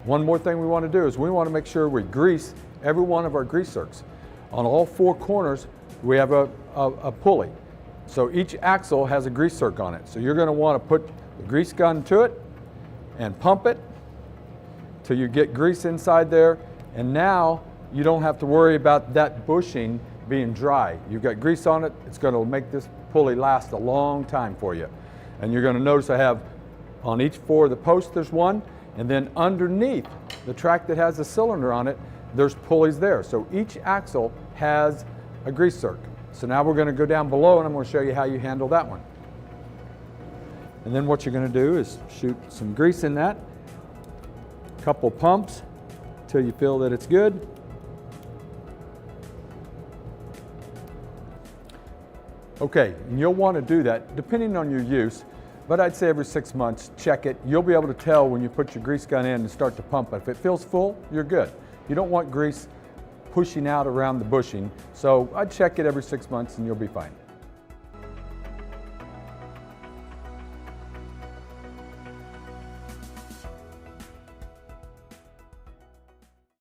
One more thing we want to do is we want to make sure we grease every one of our grease zerks. On all four corners, we have a pulley. So each axle has a grease zerk on it. So you're going to want to put the grease gun to it and pump it till you get grease inside there. And now you don't have to worry about that bushing being dry. You've got grease on it. It's going to make this pulley last a long time for you. And you're going to notice I have on each four of the posts there's one, and then underneath the track that has a cylinder on it, there's pulleys there. So each axle has a grease zerk. So now we're going to go down below and I'm going to show you how you handle that one. And then what you're going to do is shoot some grease in that, a couple pumps till you feel that it's good. Okay, and you'll want to do that depending on your use, but I'd say every 6 months, check it. You'll be able to tell when you put your grease gun in and start to pump it. If it feels full, you're good. You don't want grease pushing out around the bushing, so I'd check it every 6 months and you'll be fine.